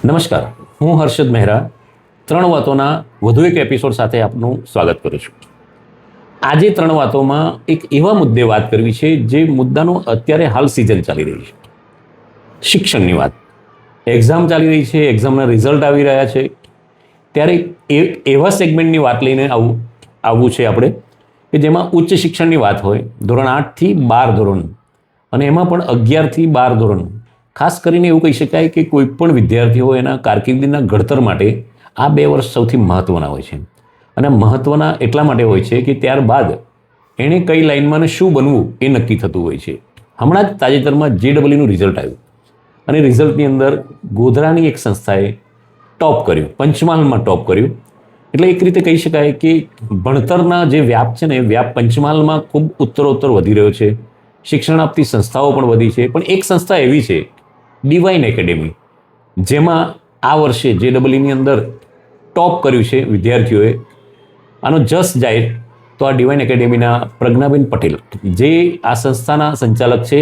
નમસ્કાર, હું હર્ષદ મહેરા ત્રણ વાતોના વધુ એક એપિસોડ સાથે આપનું સ્વાગત કરું છું. આજે ત્રણ વાતોમાં એક એવા મુદ્દે વાત કરવી છે જે મુદ્દાનો અત્યારે હાલ સિઝન ચાલી રહી છે. શિક્ષણની વાત. એક્ઝામ ચાલી રહી છે, એક્ઝામના રિઝલ્ટ આવી રહ્યા છે, ત્યારે એવા સેગમેન્ટની વાત લઈને આવવું છે આપણે કે જેમાં ઉચ્ચ શિક્ષણની વાત હોય, ધોરણ 8થી 12 ધોરણ, અને એમાં પણ 11થી 12 ધોરણ. ખાસ કરીને એવું કહી શકાય કે કોઈ પણ વિદ્યાર્થીઓ એના કારકિર્દીના ઘડતર માટે આ 2 વર્ષ સૌથી મહત્ત્વના હોય છે. અને મહત્ત્વના એટલા માટે હોય છે કે ત્યારબાદ એણે કઈ લાઇનમાં શું બનવું એ નક્કી થતું હોય છે. હમણાં જ તાજેતરમાં JEEનું રિઝલ્ટ આવ્યું અને રિઝલ્ટની અંદર ગોધરાની એક સંસ્થાએ ટોપ કર્યું, પંચમહાલમાં ટોપ કર્યું. એટલે એક રીતે કહી શકાય કે ભણતરના જે વ્યાપ છે ને એ વ્યાપ પંચમહાલમાં ખૂબ ઉત્તરોત્તર વધી રહ્યો છે. શિક્ષણ આપતી સંસ્થાઓ પણ વધી છે, પણ એક સંસ્થા એવી છે ડિવાઇન એકેડેમી, જેમાં આ વર્ષે JEEની અંદર ટોપ કર્યું છે વિદ્યાર્થીઓએ. આનો જસ જાય તો આ ડિવાઇન એકેડેમીના પ્રજ્ઞાબેન પટેલ, જે આ સંસ્થાના સંચાલક છે,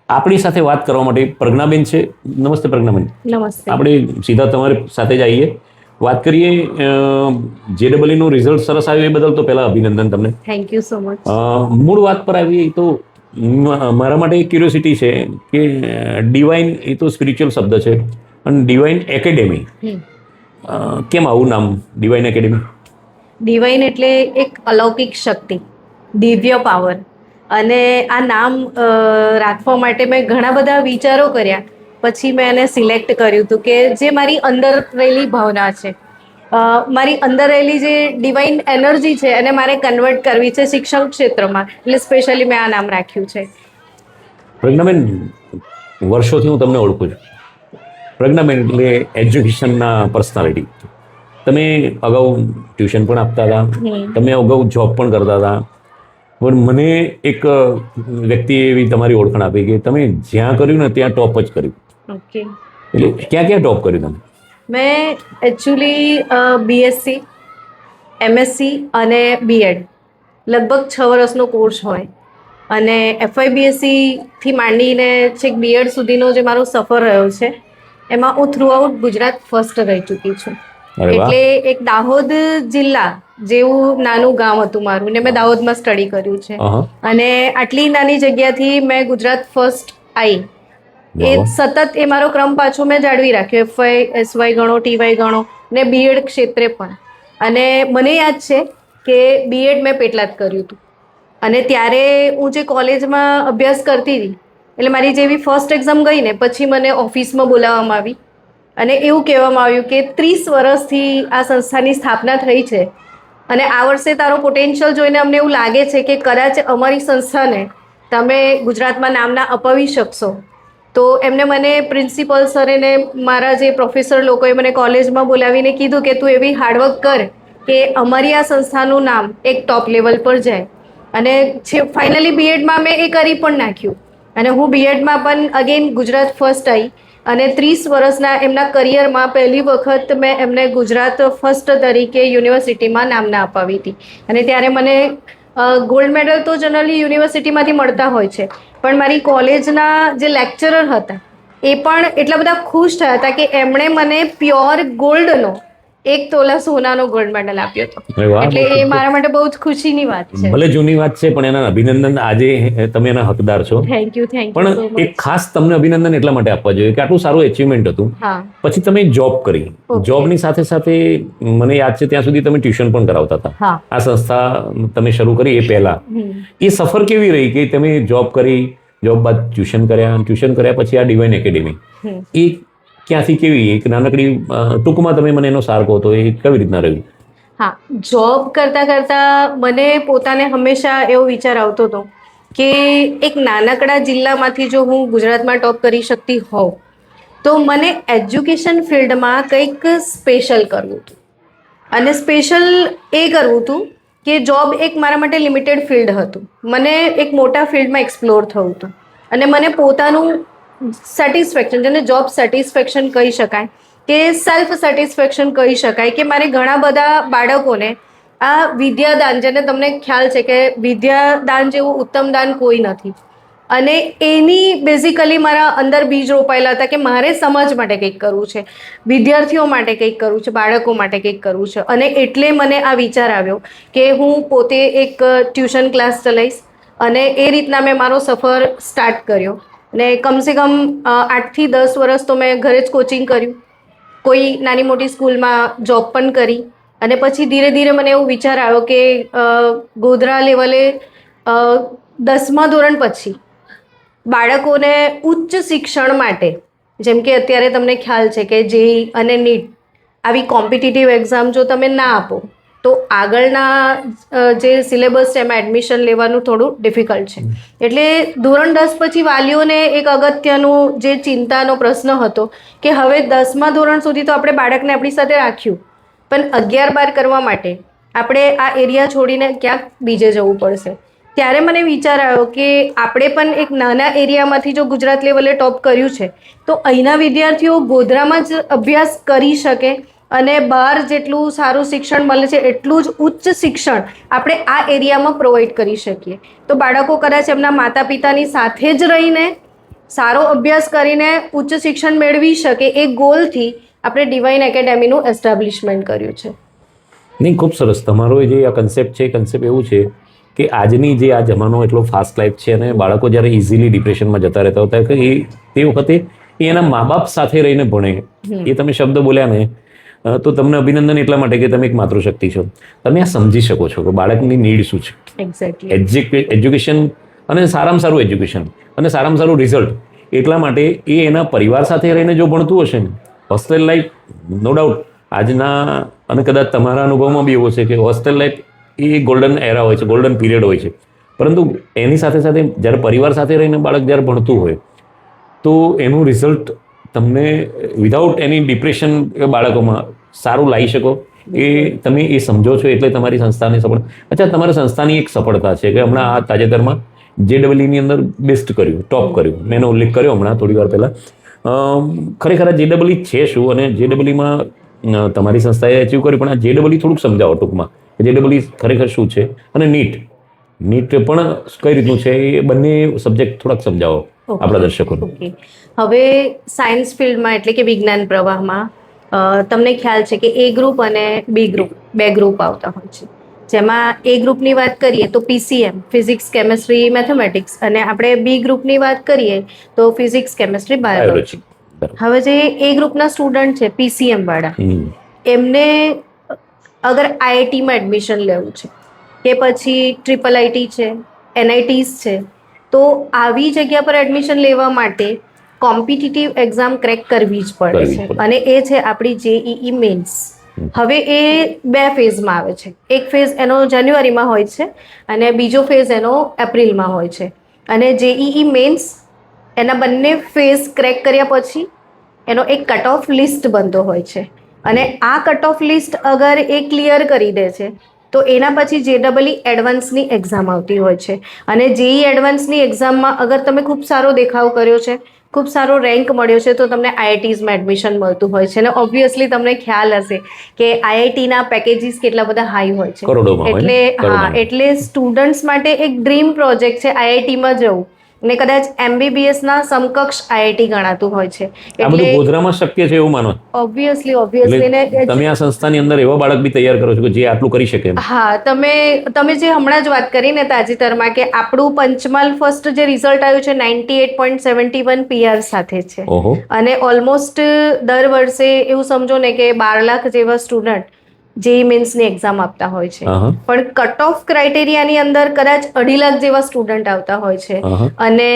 આપણી સાથે વાત કરવા માટે પ્રજ્ઞાબેન છે. નમસ્તે પ્રજ્ઞાબેન. નમસ્તે. આપણે સીધા તમારી સાથે જ આવીએ, વાત કરીએ. JEEનું રિઝલ્ટ સરસ આવ્યું એ બદલ તો પહેલા અભિનંદન તમને. Thank you so much. મૂળ વાત પર આવીએ તો મારા માટે એક ક્યુરિયોસિટી છે કે ડિવાઇન એ તો સ્પિરિચ્યુઅલ શબ્દ છે, અને ડિવાઇન એકેડેમી, કેમ આવું નામ ડિવાઇન એકેડેમી? ડિવાઇન એટલે એક અલૌકિક શક્તિ, દિવ્ય પાવર. અને આ નામ રાખવા માટે મેં ઘણા બધા વિચારો કર્યા, પછી મેં એને સિલેક્ટ કર્યું હતું કે જે મારી અંદર રહેલી ભાવના છે, મારી અંદર રહેલી જે ડિવાઇન એનર્જી છે એને મારે કન્વર્ટ કરવી છે શિક્ષણ ક્ષેત્રમાં, એટલે સ્પેશિયલી મેં આ નામ રાખ્યું છે. પ્રજ્ઞાબેન, વર્ષોથી હું તમને ઓળખું છું. પ્રજ્ઞાબેન એટલે એજ્યુકેશનના પર્સનાલિટી. તમે અગાઉ ટ્યુશન પણ આપતા હતા, તમે અગાઉ જોબ પણ કરતા હતા, પણ મને એક વ્યક્તિએ એવી તમારી ઓળખાણ આપી કે તમે જ્યાં કર્યું ને ત્યાં ટોપ જ કર્યું. ઓકે. એટલે ક્યાં ક્યાં ટોપ કર્યું તમે? મેં એકચ્યુઅલી BSc, MSc અને BEd લગભગ 6 વર્ષનો કોર્સ હોય, અને FYBSc થી માંડીને છેક BEd સુધીનો જે મારો સફર રહ્યો છે એમાં હું થ્રુઆઉટ ગુજરાત ફર્સ્ટ રહી ચૂકી છું. એટલે એક દાહોદ જિલ્લા જેવું નાનું ગામ હતું મારું, ને મેં દાહોદમાં સ્ટડી કર્યું છે, અને આટલી નાની જગ્યાથી મેં ગુજરાત ફર્સ્ટ આવી. એ સતત એ મારો ક્રમ પાછો મેં જાળવી રાખ્યો, FY ગણો, TY ગણો, ને BEd ક્ષેત્રે પણ. અને મને યાદ છે કે BEd મેં પેટલાદ કર્યું હતું, અને ત્યારે હું જે કોલેજમાં અભ્યાસ કરતી હતી, એટલે મારી જેવી ફર્સ્ટ એક્ઝામ ગઈ ને પછી મને ઓફિસમાં બોલાવવામાં આવી, અને એવું કહેવામાં આવ્યું કે 30 વર્ષથી આ સંસ્થાની સ્થાપના થઈ છે, અને આ વર્ષે તારો પોટેન્શિયલ જોઈને અમને એવું લાગે છે કે કદાચ અમારી સંસ્થાને તમે ગુજરાતમાં નામના અપાવી શકશો. તો એમને મને પ્રિન્સિપલ સરે ને મારા જે પ્રોફેસર લોકોએ મને કોલેજમાં બોલાવીને કીધું કે તું એવી હાર્ડવર્ક કર કે અમારી આ સંસ્થાનું નામ એક ટોપ લેવલ પર જાય. અને ફાઇનલી BEdમાં મેં એ કરી પણ નાખ્યું, અને હું BEdમાં પણ અગેન ગુજરાત ફર્સ્ટ આવી, અને 30 વર્ષના એમના કરિયરમાં પહેલી વખત મેં એમને ગુજરાત ફર્સ્ટ તરીકે યુનિવર્સિટીમાં નામના અપાવી હતી. અને ત્યારે મને ગોલ્ડ મેડલ તો જનરલી યુનિવર્સિટીમાંથી મળતા હોય છે, પણ મારી કોલેજના જે લેક્ચરર હતા એ પણ એટલા બધા ખુશ થયા હતા કે એમણે મને પ્યોર ગોલ્ડનો 1 તોલા સોનાનો ગોલ્ડ મેડલ આપ્યો હતો. એટલે એ મારા માટે બહુ જ ખુશીની વાત છે. ભલે જૂની વાત છે, પણ એના અભિનંદન. આજે તમે એના હકદાર છો. Thank you. પણ એક ખાસ તમને અભિનંદન એટલા માટે આપવા જોઈએ કે આટલું સારું અચીવમેન્ટ હતું. પછી તમે જોબ કરી, જોબની સાથે સાથે મને યાદ છે ત્યાં સુધી તમે ટ્યુશન પણ કરાવતા હતા. આ સંસ્થા તમે શરૂ કરી એ પહેલા એ સફર કેવી રહી કે તમે જોબ કરી, જોબ બાદ ટ્યુશન કર્યા પછી આ ડિવાઇન એકેડેમી, એ ક્યાંથી કેવી એક નાનકડી ટૂંકમાં તમે મને એનો સાર કહો તો એ કેવી રીતના રહ્યું? હા, જોબ કરતા મને પોતાને હંમેશા એવો વિચાર આવતો હતો કે એક નાનકડા જિલ્લામાંથી જો હું ગુજરાતમાં ટોપ કરી શકતી હોઉં તો મને એજ્યુકેશન ફિલ્ડમાં કંઈક સ્પેશિયલ કરવું હતું. અને સ્પેશિયલ એ કરવું હતું કે જોબ એક મારા માટે લિમિટેડ ફિલ્ડ હતું, મને એક મોટા ફિલ્ડમાં એક્સપ્લોર થવું હતું, અને મને પોતાનું સેટિસ્ફેક્શન, જેને જોબ સેટિસ્ફેક્શન કહી શકાય કે સેલ્ફ સેટિસ્ફેક્શન કહી શકાય, કે મારે ઘણા બધા બાળકોને આ વિદ્યાદાન, જેને તમને ખ્યાલ છે કે વિદ્યાદાન જેવું ઉત્તમ દાન કોઈ નથી, અને એની બેઝિકલી મારા અંદર બીજ રોપાયેલા હતા કે મારે સમાજ માટે કંઈક કરવું છે, વિદ્યાર્થીઓ માટે કંઈક કરવું છે, બાળકો માટે કંઈક કરવું છે. અને એટલે મને આ વિચાર આવ્યો કે હું પોતે એક ટ્યુશન ક્લાસ ચલાવીશ અને એ રીતના મેં મારો સફર સ્ટાર્ટ કર્યો. અને કમસે કમ 8 થી 10 વર્ષ તો મેં ઘરે જ કોચિંગ કર્યું, કોઈ નાની મોટી સ્કૂલમાં જોબ પણ કરી. અને પછી ધીરે ધીરે મને એવો વિચાર આવ્યો કે ગોધરા લેવલે 10મા ધોરણ પછી બાળકોને ઉચ્ચ શિક્ષણ માટે, જેમ કે અત્યારે તમને ખ્યાલ છે કે જેઈ અને નીટ આવી કોમ્પિટિટિવ એક્ઝામ જો તમે ના આપો તો આગળના જે સિલેબસ છે એમાં એડમિશન લેવાનું થોડું ડિફિકલ્ટ છે. એટલે ધોરણ 10 પછી વાલીઓને એક અગત્યનું જે ચિંતાનો પ્રશ્ન હતો કે હવે 10મા ધોરણ સુધી તો આપણે બાળકને આપણી સાથે રાખ્યું, પણ 11-12 કરવા માટે આપણે આ એરિયા છોડીને ક્યાંક બીજે જવું પડશે. ત્યારે મને વિચાર આવ્યો કે આપણે પણ એક નાના એરિયામાંથી જો ગુજરાત લેવલે ટોપ કર્યું છે તો અહીંના વિદ્યાર્થીઓ ગોધરામાં જ અભ્યાસ કરી શકે અને બહાર જેટલું સારું શિક્ષણ મળે છે એટલું જ ઉચ્ચ શિક્ષણ આપણે આ એરિયામાં પ્રોવાઈડ કરી શકીએ. તો બાળકો કદાચ એમના માતા પિતાની સાથે જ રહીને સારો અભ્યાસ કરીને ઉચ્ચ શિક્ષણ મેળવી શકે, એ ગોલથી આપણે ડિવાઇન એકેડેમીનું એસ્ટાબ્લિશમેન્ટ કર્યું છે. નહીં, ખૂબ સરસ. તમારો જે આ કન્સેપ્ટ છે, કન્સેપ્ટ એવું છે કે આજની જે આ જમાનો એટલો ફાસ્ટ લાઈફ છે અને બાળકો જ્યારે ઇઝીલી ડિપ્રેશનમાં જતા રહેતા હોતા કે તે વખતે એ એના મા બાપ સાથે રહીને ભણે. એ તમે શબ્દ બોલ્યા ને તો તમને અભિનંદન એટલા માટે કે તમે એક માતૃશક્તિ છો. તમે આ સમજી શકો છો કે બાળકની નીડ શું છે. એક્ઝેક્ટલી. એજ્યુકેશન અને સારામાં સારું એજ્યુકેશન અને સારામાં સારું રિઝલ્ટ એટલા માટે એ એના પરિવાર સાથે રહીને જો ભણતું હશે ને, હોસ્ટેલ લાઈફ નો ડાઉટ આજના અને કદાચ તમારા અનુભવમાં બી એવો છે કે હોસ્ટેલ લાઈફ એ ગોલ્ડન એરા હોય છે, ગોલ્ડન પીરિયડ હોય છે. પરંતુ એની સાથે સાથે જ્યારે પરિવાર સાથે રહીને બાળક જ્યારે ભણતું હોય તો એનું રિઝલ્ટ તમને વિધાઉટ એની ડિપ્રેશન બાળકોમાં સારું લાવી શકો એ તમે એ સમજો છો. એટલે તમારી સંસ્થાની સફળ. અચ્છા, તમારી સંસ્થાની એક સફળતા છે કે હમણાં આ તાજેતરમાં JEEની અંદર બેસ્ટ કર્યું, ટોપ કર્યું. મેં એનો ઉલ્લેખ કર્યો હમણાં થોડી વાર પહેલાં. ખરેખર આ JEE છે શું અને JEEમાં તમારી સંસ્થાએ અચીવ કર્યું, પણ આ JEE થોડુંક સમજાવો ટૂંકમાં. JEE ખરેખર શું છે અને નીટ પણ કઈ રીતનું છે, એ બંને સબ્જેક્ટ થોડાક સમજાવો આપણા દર્શકોને. હવે સાયન્સ ફિલ્ડમાં એટલે કે વિજ્ઞાન પ્રવાહમાં તમને ખ્યાલ છે કે A ગ્રુપ અને B ગ્રુપ, 2 ગ્રુપ આવતા હોય છે. જેમાં A ગ્રુપની વાત કરીએ તો PCM, ફિઝિક્સ, કેમેસ્ટ્રી, મેથેમેટિક્સ, અને આપણે B ગ્રુપની વાત કરીએ તો ફિઝિક્સ, કેમેસ્ટ્રી, બાયોલોજી. હવે જે A ગ્રુપના સ્ટુડન્ટ છે PCM વાળા, એમને અગર IITમાં એડમિશન લેવું છે કે પછી IIIT છે, NITs છે, તો આવી જગ્યા પર એડમિશન લેવા માટે કોમ્પિટિટિવ એક્ઝામ ક્રેક કરવી જ પડે છે. અને એ છે આપણી JEE મેન્સ. હવે એ 2 ફેઝમાં આવે છે. એક ફેઝ એનો જાન્યુઆરીમાં હોય છે અને બીજો ફેઝ એનો એપ્રિલમાં હોય છે. અને JEE મેન્સ એના બંને ફેઝ ક્રેક કર્યા પછી એનો એક કટ ઓફ લિસ્ટ બનતો હોય છે. અને આ કટ ઓફ લિસ્ટ અગર એ ક્લિયર કરી દે છે તો એના પછી JEE એડવાન્સની એક્ઝામ આવતી હોય છે. અને JEE એડવાન્સની એક્ઝામમાં અગર તમે ખૂબ સારો દેખાવ કર્યો છે, ખૂબ સારો રેન્ક મળ્યો છે, તો તમને IITsમાં એડમિશન મળતું હોય છે. અને ઓબ્વિયસલી તમને ખ્યાલ હશે કે IITના પેકેજીસ કેટલા બધા હાઈ હોય છે. એટલે સ્ટુડન્ટ્સ માટે એક ડ્રીમ પ્રોજેક્ટ છે IITમાં જવું. ને કદાચ MBBSના સમકક્ષ IIT ગણાતું હોય છે. આ બધું ગોધરામાં શક્ય છે એવું માનો? ઓબ્વિયસલી ને તમે આ સંસ્થાની અંદર એવા બાળક બી તૈયાર કરો છો કે જે આટલું કરી શકે. હા, તમે જે હમણાં જ વાત કરી ને તાજેતરમાં કે આપણું પંચમહાલ ફર્સ્ટ જે રિઝલ્ટ આવ્યું છે 98.71 PR સાથે છે. અને ઓલમોસ્ટ દર વર્ષે એવું સમજો ને કે 12 લાખ જેવા સ્ટુડન્ટ JEE મેન્સની એક્ઝામ આપતા હોય છે. પણ કટ ઓફ ક્રાઇટેરિયાની અંદર કદાચ 2.5 લાખ જેવા સ્ટુડન્ટ આવતા હોય છે. અને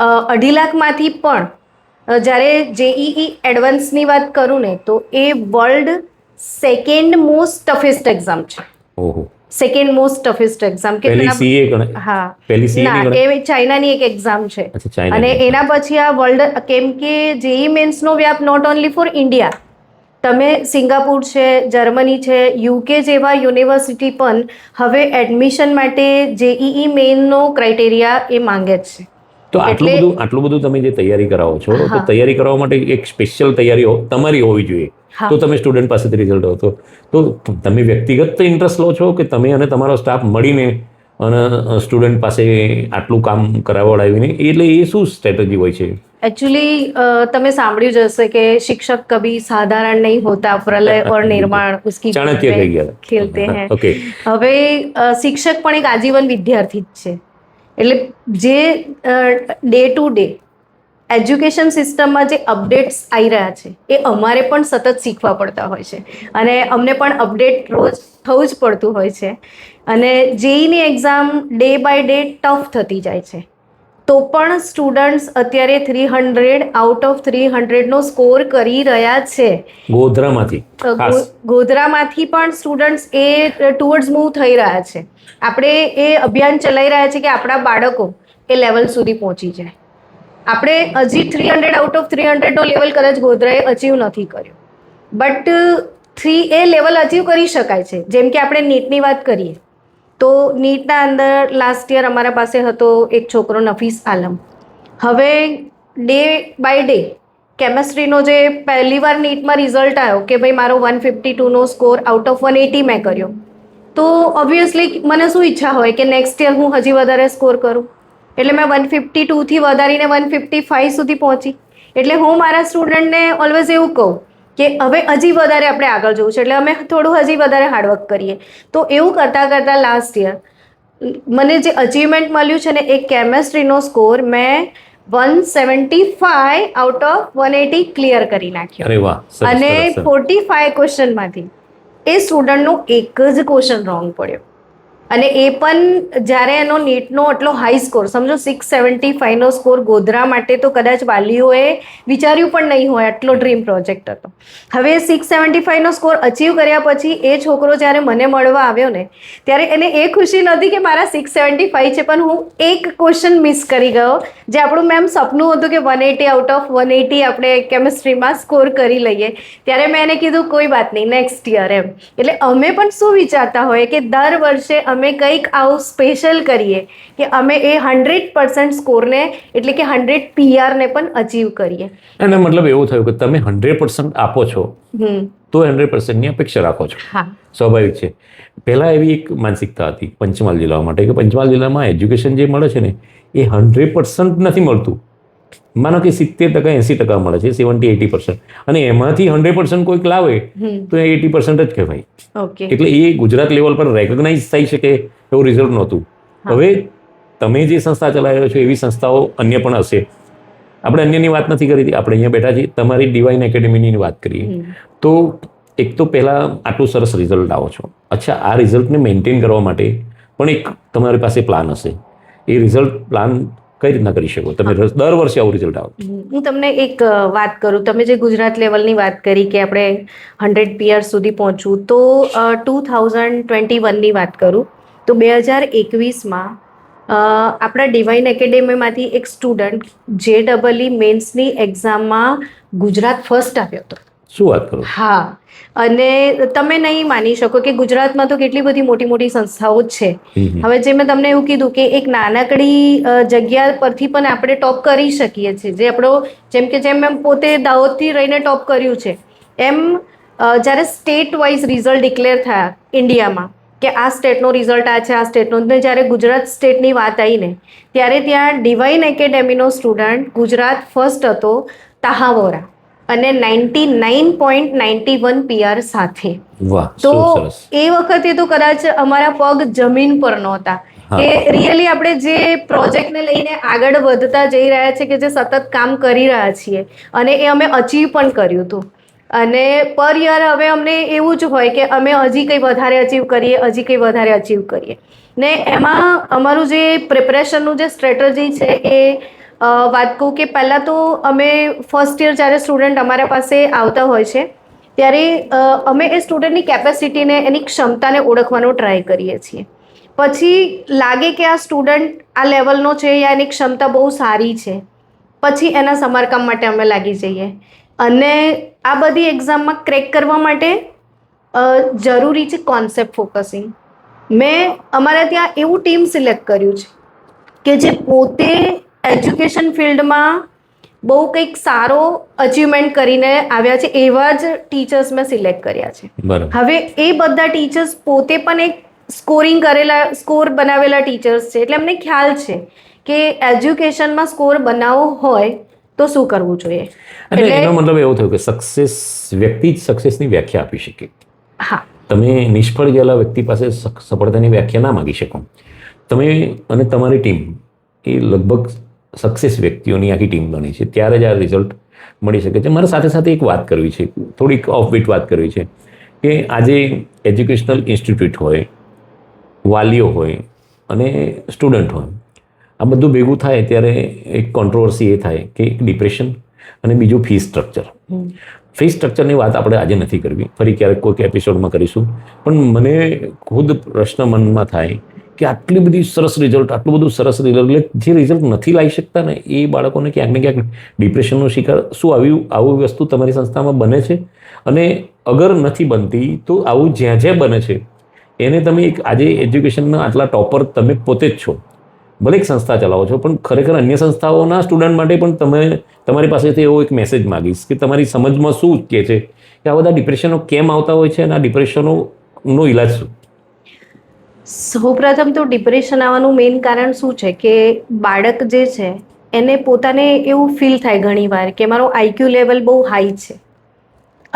2.5 લાખમાંથી પણ જ્યારે JEE એડવાન્સની વાત કરું ને તો એ world second most toughest exam છે. સેકન્ડ મોસ્ટ ટફેસ્ટ એક્ઝામ કે એ ચાઇનાની એક એક્ઝામ છે. અને એના પછી આ વર્લ્ડ, કેમ કે JEE મેન્સનો વ્યાપ નોટ ઓનલી ફોર ઇન્ડિયા, તમે સિંગાપુર છે, જર્મની છે, UK જેવા યુનિવર્સિટી પણ હવે એડમિશન માટે JEE મેઇનનો ક્રાઇટેરિયા એ માંગે છે. તો આટલું બધું તમે જે તૈયારી કરાવો છો, તો તૈયારી કરાવવા માટે એક સ્પેશિયલ તૈયારી તમારી હોવી જોઈએ. તો તમે સ્ટુડન્ટ પાસેથી રિઝલ્ટ આવતો તો તમે વ્યક્તિગત ઇન્ટરેસ્ટ લો છો કે તમે અને તમારો સ્ટાફ મળીને અને સ્ટુડન્ટ પાસે આટલું કામ કરાવડાવીને, એટલે એ શું સ્ટ્રેટેજી હોય છે? एक्चुअली તમે સાંભળ્યું જ હશે કે શિક્ષક કભી સાધારણ નહીં હોતા, પ્રલય और निर्माण उसकी ચાણક્ય કહી ગયા. ખેલતે हैं. ઓકે. હવે શિક્ષક પણ એક આજીવન વિદ્યાર્થી જ છે. એટલે જે ડે ટુ ડે એજ્યુકેશન સિસ્ટમમાં જે અપડેટ્સ આવી રહ્યા છે એ અમારે પણ સતત શીખવા પડતા હોય છે, અને અમને પણ અપડેટ રોજ થવું જ પડતું હોય છે. અને જેઈની exam day by day tough થતી જાય છે, તો પણ સ્ટુડન્ટ્સ અત્યારે 300 આઉટ ઓફ 300નો સ્કોર કરી રહ્યા છે. ગોધરામાંથી ખાસ. ગોધરામાંથી પણ સ્ટુડન્ટ્સ એ ટુવર્ડ્સ મૂવ થઈ રહ્યા છે. આપણે એ અભિયાન ચલાવી રહ્યા છે કે આપણા બાળકો એ લેવલ સુધી પહોંચી જાય. આપણે હજી 300 આઉટ ઓફ 300નો લેવલ કદાચ ગોધરાએ અચીવ નથી કર્યો, બટ એ લેવલ અચીવ કરી શકાય છે. જેમ કે આપણે નીટની વાત કરીએ તો નીટના અંદર લાસ્ટ યર અમારા પાસે હતો એક છોકરો નફીસ આલમ. હવે ડે બાય ડે કેમેસ્ટ્રીનો જે પહેલી વાર નીટમાં રિઝલ્ટ આવ્યો કે ભાઈ મારો 152નો સ્કોર આઉટ ઓફ 180 મેં કર્યો, તો ઓબ્વિયસલી મને શું ઈચ્છા હોય કે નેક્સ્ટ યર હું હજી વધારે સ્કોર કરું. એટલે મેં 152થી વધારીને 155 સુધી પહોંચી. એટલે હું મારા સ્ટુડન્ટને ઓલવેઝ એવું કહું કે હવે હજી વધારે આપણે આગળ જવું છે, એટલે અમે થોડું હજી વધારે હાર્ડવર્ક કરીએ. તો એવું કરતાં કરતાં લાસ્ટ યર મને જે અચીવમેન્ટ મળ્યું છે ને, એ કેમેસ્ટ્રીનો સ્કોર મેં 175 આઉટ ઓફ 180 ક્લિયર કરી નાખ્યો. અરે વાહ. સરસ, અને સરસ, સરસ. 45 ક્વેશ્ચનમાંથી એ સ્ટુડન્ટનો એક જ ક્વેશ્ચન રોંગ પડ્યો. અને એ પણ જ્યારે એનો નીટનો આટલો હાઈ સ્કોર, સમજો 675નો સ્કોર ગોધરા માટે તો કદાચ વાલીઓએ વિચાર્યું પણ નહીં હોય, આટલો ડ્રીમ પ્રોજેક્ટ હતો. હવે 675નો સ્કોર અચીવ કર્યા પછી એ છોકરો જ્યારે મને મળવા આવ્યો ને, ત્યારે એને એ ખુશી નથી કે મારા 675 છે, પણ હું એક ક્વેશ્ચન મિસ કરી ગયો, જે આપણું મેમ સપનું હતું કે 180 આઉટ ઓફ 180 આપણે કેમેસ્ટ્રીમાં સ્કોર કરી લઈએ. ત્યારે મેં એને કીધું કોઈ વાત નહીં, નેક્સ્ટ યર એમ. એટલે અમે પણ શું વિચારતા હોઈએ કે દર વર્ષે અમે કંઈક આવું સ્પેશિયલ કરીએ કે અમે એ 100% સ્કોરને, એટલે કે 100 PR ને પણ અચીવ કરીએ. અને મતલબ એવું થયું કે તમે 100% આપો છો તો 100%ની અપેક્ષા રાખો છો. હા, સ્વાભાવિક છે. પહેલા એવી એક માનસિકતા હતી પંચમહાલ જિલ્લા માટે કે પંચમહાલ જિલ્લામાં એજ્યુકેશન જે મળે છે ને એ 100% નથી મળતું. માનો કે 70% 80% મળે છે, 70-80%, અને એમાંથી 100% કોઈક લાવે તો એ 80% જ કહેવાય. ઓકે. એટલે એ ગુજરાત લેવલ પર રેકગ્નાઇઝ થઈ શકે એવું રિઝલ્ટ નહોતું. હવે તમે જે સંસ્થા ચલાવી રહ્યો છો એવી સંસ્થાઓ અન્ય પણ હશે. આપણે અન્યની વાત નથી કરી, આપણે અહીંયા બેઠા છીએ, તમારી ડિવાઇન એકેડેમીની વાત કરીએ તો એક તો પહેલાં આટલું સરસ રિઝલ્ટ આવો છો. અચ્છા, આ રિઝલ્ટને મેન્ટેન કરવા માટે પણ એક તમારી પાસે પ્લાન હશે. એ રિઝલ્ટ પ્લાન કઈ રીતના કરી શકો તમે દર વર્ષે આવું રિઝલ્ટ આવે? હું તમને એક વાત કરું. તમે જે ગુજરાત લેવલની વાત કરી કે આપણે 100 PR સુધી પહોંચવું, તો 2021ની વાત કરું તો 2021માં આપણા ડિવાઇન એકેડેમીમાંથી એક સ્ટુડન્ટ JEE મેન્સની એક્ઝામમાં ગુજરાત ફર્સ્ટ આવ્યો હતો. શું વાત કરો? હા, અને તમે નહીં માની શકો કે ગુજરાતમાં તો કેટલી બધી મોટી મોટી સંસ્થાઓ જ છે. હવે જે મેં તમને એવું કીધું કે એક નાનકડી જગ્યા પરથી પણ આપણે ટોપ કરી શકીએ છીએ. જે આપણો જેમ મેં પોતે દાહોદથી રહીને ટોપ કર્યું છે, એમ જ્યારે સ્ટેટ વાઇઝ રિઝલ્ટ ડિક્લેર થયા ઇન્ડિયામાં કે આ સ્ટેટનો રિઝલ્ટ આ છે, આ સ્ટેટનો, ને જ્યારે ગુજરાત સ્ટેટની વાત આવીને ત્યારે ત્યાં ડિવાઇન એકેડેમીનો સ્ટુડન્ટ ગુજરાત ફર્સ્ટ હતો, તાહાવોરા, અને 99.91 PR સાથે. વાહ, તો શું સરસ. એ વખતે તો કદાચ અમારા પગ જમીન પર નહોતા કે રિયલી આપણે જે પ્રોજેક્ટને લઈને આગળ વધતા જઈ રહ્યા છે, કે જે સતત કામ કરી રહ્યા છીએ, અને એ અમે અચીવ પણ કર્યું હતું. અને પર યર હવે અમને એવું જ હોય કે અમે હજી કંઈ વધારે અચીવ કરીએ, હજી કંઈ વધારે અચીવ કરીએ. ને એમાં અમારું જે પ્રિપરેશનનું જે સ્ટ્રેટેજી છે એ વાત કહું કે પહેલાં તો અમે ફર્સ્ટ યર જ્યારે સ્ટુડન્ટ અમારા પાસે આવતા હોય છે ત્યારે અમે એ સ્ટુડન્ટની કેપેસિટીને, એની ક્ષમતાને ઓળખવાનો ટ્રાય કરીએ છીએ. પછી લાગે કે આ સ્ટુડન્ટ આ લેવલનો છે યા એની ક્ષમતા બહુ સારી છે, પછી એના સમારકામ માટે અમે લાગી જઈએ. અને આ બધી એક્ઝામમાં ક્રેક કરવા માટે જરૂરી છે કોન્સેપ્ટ ફોકસિંગ. મેં અમારા ત્યાં એવું ટીમ સિલેક્ટ કર્યું છે કે જે પોતે એજ્યુકેશન ફિલ્ડમાં બહુ કંઈક સારો અચીવમેન્ટ કરીને આવ્યા છે, એવા જ ટીચર્સ મેં સિલેક્ટ કર્યા છે. બરાબર. હવે એ બધા ટીચર્સ પોતે પણ એક સ્કોર બનાવેલા ટીચર્સ છે, એટલે અમને ખ્યાલ છે કે એજ્યુકેશનમાં સ્કોર બનાવવો હોય તો શું કરવું જોઈએ. એટલે એનો મતલબ એવો થયો કે વ્યક્તિ જ સક્સેસની વ્યાખ્યા આપી શકે. હા, તમે નિષ્ફળ ગયેલા વ્યક્તિ પાસે સફળતાની વ્યાખ્યા ના માગી શકો. તમે અને તમારી ટીમ એ લગભગ સક્સેસ વ્યક્તિઓની આખી ટીમ બની છે, ત્યારે જ આ રિઝલ્ટ મળી શકે છે. મારે સાથે સાથે એક વાત કરવી છે, થોડીક ઓફબીટ વાત કરવી છે કે આજે એજ્યુકેશનલ ઇન્સ્ટિટ્યૂટ હોય, વાલીઓ હોય અને સ્ટુડન્ટ હોય, આ બધું ભેગું થાય ત્યારે એક કોન્ટ્રોવર્સી એ થાય કે એક ડિપ્રેશન અને બીજું ફી સ્ટ્રક્ચર. ફી સ્ટ્રક્ચરની વાત આપણે આજે નથી કરવી, ફરી ક્યારેક કોઈક એપિસોડમાં કરીશું. પણ મને ખુદ પ્રશ્ન મનમાં થાય કે આટલું બધું સરસ રિઝલ્ટ જે રિઝલ્ટ નથી લાવી શકતા ને એ બાળકોને ક્યાંક ને ક્યાંક ડિપ્રેશનનો શિકાર શું આવું વસ્તુ તમારી સંસ્થામાં બને છે? અને અગર નથી બનતી તો આવું જ્યાં જ્યાં બને છે એને તમે આજે એજ્યુકેશનના આટલા ટોપર તમે પોતે જ છો, ભલે એક સંસ્થા ચલાવો છો, પણ ખરેખર અન્ય સંસ્થાઓના સ્ટુડન્ટ માટે પણ તમારી પાસેથી એવો એક મેસેજ માગીશ કે તમારી સમજમાં શું કહે છે કે આ બધા ડિપ્રેશનો કેમ આવતા હોય છે અને આ ડિપ્રેશનોનો ઈલાજ શું? સૌપ્રથમ તો ડિપ્રેશન આવવાનું મેઇન કારણ શું છે કે બાળક જે છે એને પોતાને એવું ફીલ થાય ઘણીવાર કે મારો આઈક્યુ લેવલ બહુ હાઈ છે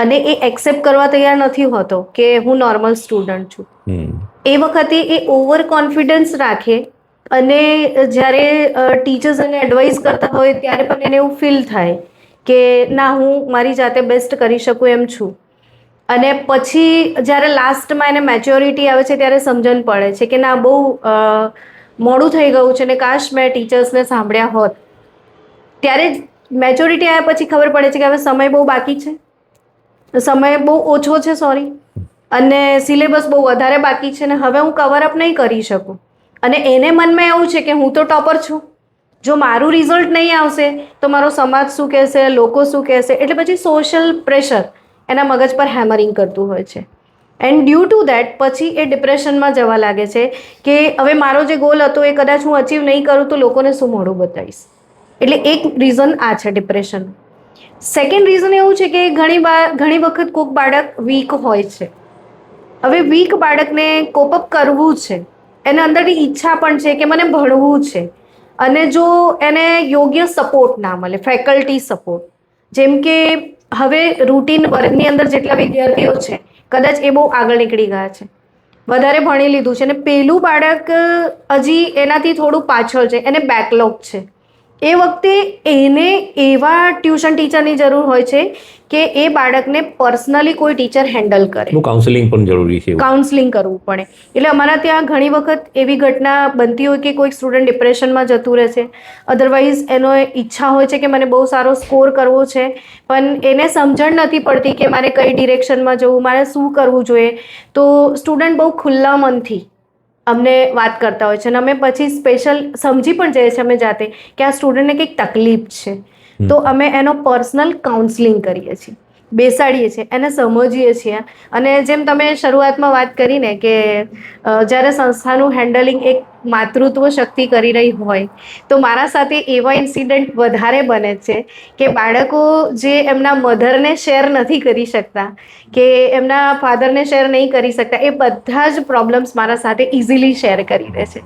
અને એ એક્સેપ્ટ કરવા તૈયાર નથી હોતો કે હું નોર્મલ સ્ટુડન્ટ છું. એ વખતે એ ઓવર કોન્ફિડન્સ રાખે અને જ્યારે ટીચર્સ એને એડવાઇસ કરતા હોય ત્યારે પણ એને એવું ફીલ થાય કે ના, હું મારી જાતે બેસ્ટ કરી શકું એમ છું. અને પછી જ્યારે લાસ્ટમાં એને મેચ્યોરિટી આવે છે ત્યારે સમજણ પડે છે કે ના, બહુ મોડું થઈ ગયું છે ને કાશ મેં ટીચર્સને સાંભળ્યા હોત. ત્યારે મેચ્યોરિટી આવ્યા પછી ખબર પડે છે કે હવે સમય બહુ બાકી છે, સમય બહુ ઓછો છે, અને સિલેબસ બહુ વધારે બાકી છે ને હવે હું કવર અપ નહીં કરી શકું. અને એને મનમાં એવું છે કે હું તો ટોપર છું, જો મારું રિઝલ્ટ નહીં આવશે તો મારો સમાજ શું કહેશે, લોકો શું કહેશે, એટલે પછી સોશિયલ પ્રેશર એના મગજ પર હેમરિંગ કરતું હોય છે. એન્ડ ડ્યુ ટુ દેટ પછી એ ડિપ્રેશનમાં જવા લાગે છે કે હવે મારો જે ગોલ હતો એ કદાચ હું અચીવ નહીં કરું તો લોકોને શું મોઢું બતાવીશ. એટલે એક રીઝન આ છે ડિપ્રેશન. સેકન્ડ રીઝન એવું છે કે ઘણી વખત કોઈક બાળક વીક હોય છે. હવે વીક બાળકને કોપઅપ કરવું છે, એને અંદરની ઈચ્છા પણ છે કે મને ભણવું છે, અને જો એને યોગ્ય સપોર્ટ ના મળે, ફેકલ્ટી સપોર્ટ, જેમ કે હવે રૂટીન વર્ગની અંદર જેટલા વિદ્યાર્થીઓ છે કદાચ એ બહુ આગળ નીકળી ગયા છે, વધારે ભણી લીધું છે, અને પેલું બાળક હજી એનાથી થોડું પાછળ છે, એને બેકલોગ છે. એ વખતે એને એવા ટ્યુશન ટીચરની જરૂર હોય છે કે એ બાળકને પર્સનલી કોઈ ટીચર હેન્ડલ કરે. કાઉન્સેલિંગ પણ જરૂરી છે. કાઉન્સેલિંગ કરવું પડે. એટલે અમારા ત્યાં ઘણી વખત એવી ઘટના બનતી હોય કે કોઈક સ્ટુડન્ટ ડિપ્રેશનમાં જતું રહે છે, અધરવાઇઝ એનો ઈચ્છા હોય છે કે મને બહુ સારો સ્કોર કરવો છે, પણ એને સમજણ નથી પડતી કે મારે કઈ ડિરેક્શનમાં જવું, મારે શું કરવું જોઈએ. તો સ્ટુડન્ટ બહુ ખુલ્લા મનથી અમને વાત કરતા હોય છે અને અમે પછી સ્પેશિયલ સમજી પણ જઈએ છીએ અમે જાતે કે આ સ્ટુડન્ટને કંઈક તકલીફ છે, તો અમે એનો પર્સનલ કાઉન્સેલિંગ કરીએ છીએ, બેસાડીએ છીએ, એને સમજીએ છીએ. અને જેમ તમે શરૂઆતમાં વાત કરીને કે જ્યારે સંસ્થાનું હેન્ડલિંગ એક માતૃત્વ શક્તિ કરી રહી હોય તો મારા સાથે એવા ઇન્સિડન્ટ વધારે બને છે કે બાળકો જે એમના મધરને શેર નથી કરી શકતા કે એમના ફાધરને શેર નહીં કરી શકતા, એ બધા જ પ્રોબ્લેમ્સ મારા સાથે ઇઝીલી શેર કરી દે છે.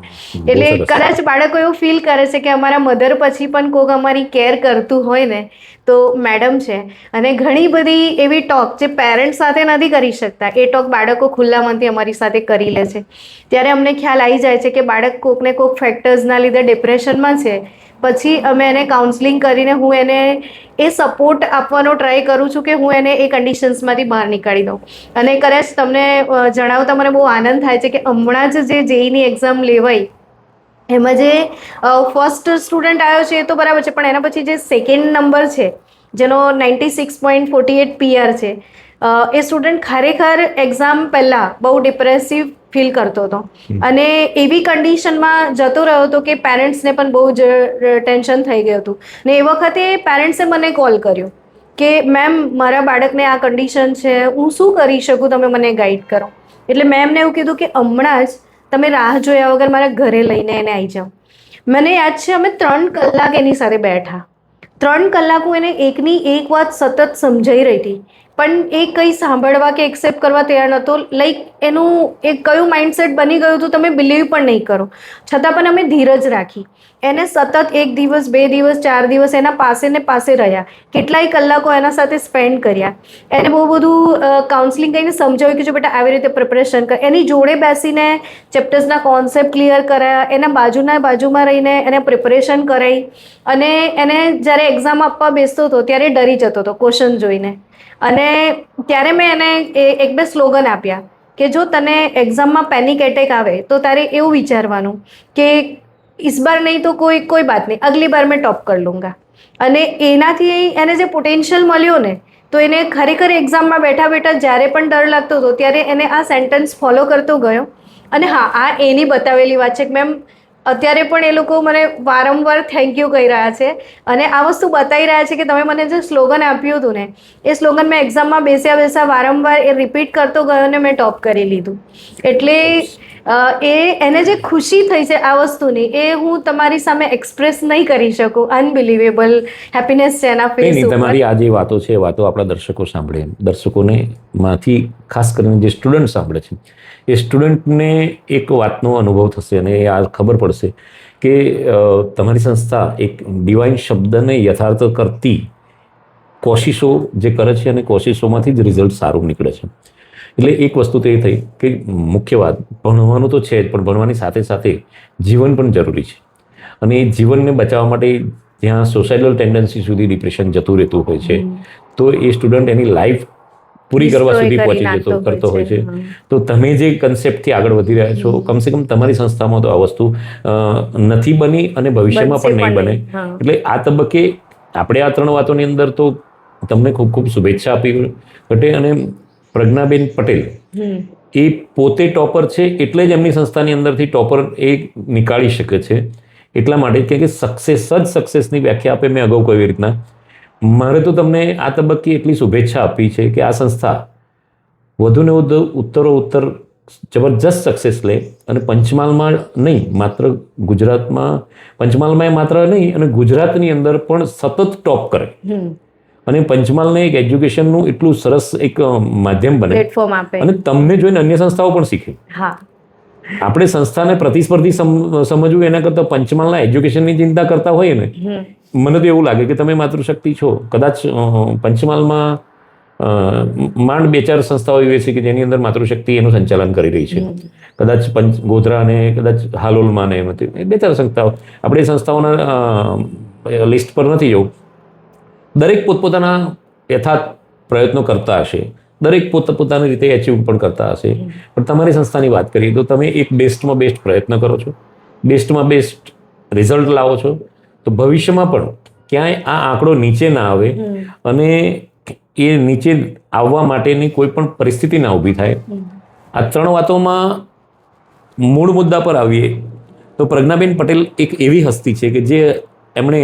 એટલે કદાચ બાળકો એવું ફીલ કરે છે કે અમારા મધર પછી પણ કોઈક અમારી કેર કરતું હોય ને તો મેડમ છે. અને ઘણી બધી એવી ટોક જે પેરેન્ટ્સ સાથે નથી કરી શકતા એ ટોક બાળકો ખુલ્લા મનથી અમારી સાથે કરી લે છે. ત્યારે અમને ખ્યાલ આવી જાય છે કે બાળક કોઈકને કોઈક ફેક્ટર્સના લીધે ડિપ્રેશનમાં છે. પછી અમે એને કાઉન્સેલિંગ કરીને હું એને એ સપોર્ટ આપવાનો ટ્રાય કરું છું કે હું એને એ કન્ડિશન્સમાંથી બહાર નીકાળી દઉં. અને કદાચ તમને જણાવતા મને બહુ આનંદ થાય છે કે હમણાં જ જે જેઈની એક્ઝામ લેવાઈ એમાં જે ફર્સ્ટ સ્ટુડન્ટ આવ્યો છે એ તો બરાબર છે, પણ એના પછી જે સેકન્ડ નંબર છે જેનો 96.48 PR છે, એ સ્ટુડન્ટ ખરેખર એક્ઝામ પહેલાં બહુ ડિપ્રેસિવ ફીલ કરતો હતો અને એવી કન્ડિશનમાં જતો રહ્યો હતો કે પેરેન્ટ્સને પણ બહુ જ ટેન્શન થઈ ગયું હતું. ને એ વખતે પેરેન્ટ્સે મને કોલ કર્યો કે મેમ મારા બાળકને આ કન્ડિશન છે, હું શું કરી શકું, તમે મને ગાઈડ કરો. એટલે મેં એમને એવું કીધું કે હમણાં જ તમે રાહ જોયા વગર મારા ઘરે લઈને એને આવી જાઓ. મને યાદ છે અમે 3 કલાક એની સાથે બેઠા, 3 કલાક હું એને એકની એક વાત સતત સમજાઈ રહી હતી પણ એ કંઈ સાંભળવા કે એક્સેપ્ટ કરવા તૈયાર નહોતો. લાઈક એનું એક કયું માઇન્ડસેટ બની ગયું હતું તમે બિલીવ પણ નહીં કરો. છતાં પણ અમે ધીરજ રાખી. એને સતત 1 દિવસ 2 દિવસ 4 દિવસ એના પાસે ને પાસે રહ્યા. કેટલાય કલાકો એના સાથે સ્પેન્ડ કર્યા. એને બહુ બધું કાઉન્સલિંગ કરીને સમજાવ્યું કે જો બેટા આવી રીતે પ્રિપરેશન કર. એની જોડે બેસીને ચેપ્ટર્સના કોન્સેપ્ટ ક્લિયર કરાયા. એના બાજુમાં રહીને એને પ્રિપરેશન કરાવી. અને એને જ્યારે એક્ઝામ આપવા બેસતો હતો ત્યારે ડરી જતો હતો ક્વેશ્ચન જોઈને. અને ત્યારે મેં એને 1-2 સ્લોગન આપ્યા કે જો તને એક્ઝામમાં પેનિક એટેક આવે તો તારે એવું વિચારવાનું કે इस बार नहीं तो कोई बात नहीं, अगली बार मैं टॉप कर लूँगा. અને એનાથી એને જે પોટેન્શિયલ મળ્યો ને તો એને ખરેખર એક્ઝામમાં બેઠા જ્યારે પણ ડર લાગતો હતો ત્યારે એને આ સેન્ટેન્સ ફોલો કરતો ગયો. અને હા, આ એની બતાવેલી વાત છે કે મેમ અત્યારે પણ એ લોકો મને વારંવાર થેન્ક યુ કહી રહ્યા છે અને આ વસ્તુ બતાવી રહ્યા છે કે તમે મને જે સ્લોગન આપ્યું હતું ને એ સ્લોગન મેં એક્ઝામમાં બેસ્યા વારંવાર એ રિપીટ કરતો ગયો અને મેં ટોપ કરી લીધું. એટલે એને જે ખુશી થઈ છે આ વસ્તુની એ હું તમારી સામે એક્સપ્રેસ નહીં કરી શકું. અનબિલિવેબલ હેપીનેસ છે એના ફેસ ઉપર. તમારી આ જે વાતો છે વાતો આપણા દર્શકો સાંભળે, દર્શકોને માંથી ખાસ કરીને જે સ્ટુડન્ટ સાંભળે છે એ સ્ટુડન્ટને એક વાતનો અનુભવ થશે અને આ ખબર પડશે કે તમારી સંસ્થા એક ડિવાઇન શબ્દને યથાર્થ કરતી કોશિશો જે કરે છે અને કોશિશોમાંથી જ રિઝલ્ટ સારું નીકળે છે. એટલે એક વસ્તુ તો એ થઈ કે મુખ્ય વાત ભણવાનું તો છે જ, પણ ભણવાની સાથે સાથે જીવન પણ જરૂરી છે. અને એ જીવનને બચાવવા માટે જ્યાં સોસાયટલ ટેન્ડન્સી સુધી ડિપ્રેશન જતું રહેતું હોય છે તો એ સ્ટુડન્ટ એની લાઈફ પૂરી કરવા સુધી પહોંચી કરતો હોય છે. તો તમે જે કન્સેપ્ટથી આગળ વધી રહ્યા છો, કમસે કમ તમારી સંસ્થામાં તો આ વસ્તુ નથી બની અને ભવિષ્યમાં પણ નહીં બને. એટલે આ તબક્કે આપણે આ 3 વાતોની અંદર તો તમને ખૂબ ખૂબ શુભેચ્છા આપી ઘટે. અને પ્રજ્ઞાબેન પટેલ એ પોતે ટોપર છે એટલે જ એમની સંસ્થાની અંદરથી ટોપર એ નીકાળી શકે છે. એટલા માટે કે સક્સેસની વ્યાખ્યા આપે મેં અગાઉ કઈ રીતના મારે તો તમને આ તબક્કે એટલી શુભેચ્છા આપી છે કે આ સંસ્થા વધુને વધુ ઉત્તરોત્તર જબરજસ્ત સક્સેસ લે અને પંચમહાલમાં નહીં માત્ર ગુજરાતમાં, પંચમહાલમાં માત્ર નહીં અને ગુજરાતની અંદર પણ સતત ટોપ કરે અને પંચમહાલને એક એજ્યુકેશનનું એટલું સરસ એક માધ્યમ બને પ્લેટફોર્મ આપે અને તમને જોઈને અન્ય સંસ્થાઓ પણ શીખે. આપણે સંસ્થાને પ્રતિસ્પર્ધી સમજવું એના કરતાં પંચમહાલના એજ્યુકેશનની ચિંતા કરતા હોઈએ ને, મને તો એવું લાગે કે તમે માતૃશક્તિ છો. કદાચ પંચમહાલમાં માંડ 2-4 સંસ્થાઓ એવી છે કે જેની અંદર માતૃશક્તિ એનું સંચાલન કરી રહી છે. કદાચ ગોધરા ને કદાચ હાલોલમાં ને એમ 2-4 સંસ્થાઓ. આપણે એ સંસ્થાઓના લિસ્ટ પર નથી જવું. દરેક પોતપોતાના યથાર્થ પ્રયત્નો કરતા હશે, દરેક પોતાની રીતે એચીવ પણ કરતા હશે. પણ તમારી સંસ્થાની વાત કરીએ તો તમે એક બેસ્ટમાં બેસ્ટ પ્રયત્ન કરો છો, બેસ્ટમાં બેસ્ટ રિઝલ્ટ લાવો છો. તો ભવિષ્યમાં પણ ક્યાંય આ આંકડો નીચે ના આવે અને એ નીચે આવવા માટેની કોઈ પણ પરિસ્થિતિ ના ઊભી થાય. આ 3 વાતોમાં મૂળ મુદ્દા પર આવીએ તો પ્રજ્ઞાબેન પટેલ એક એવી હસ્તી છે કે જે એમણે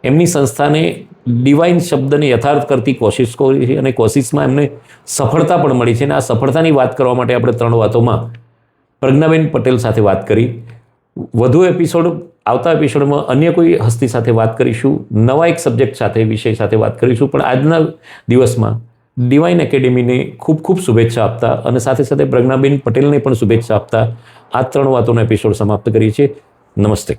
એમની સંસ્થાને ડિવાઇન શબ્દને યથાર્થ કરતી કોશિશ કરી છે અને કોશિશમાં એમને સફળતા પણ મળી છે. અને આ સફળતાની વાત કરવા માટે આપણે 3 વાતોમાં પ્રજ્ઞાબેન પટેલ સાથે વાત કરી. વધુ આવતા એપિસોડમાં અન્ય કોઈ હસ્તી સાથે વાત કરીશું, નવા એક સબ્જેક્ટ સાથે, વિષય સાથે વાત કરીશું. પણ આજના દિવસમાં ડિવાઇન એકેડેમીને ખૂબ ખૂબ શુભેચ્છા આપતા અને સાથે સાથે પ્રજ્ઞાબેન પટેલને પણ શુભેચ્છા આપતા આ 3 વાતોનો એપિસોડ સમાપ્ત કરીએ છીએ. નમસ્તે.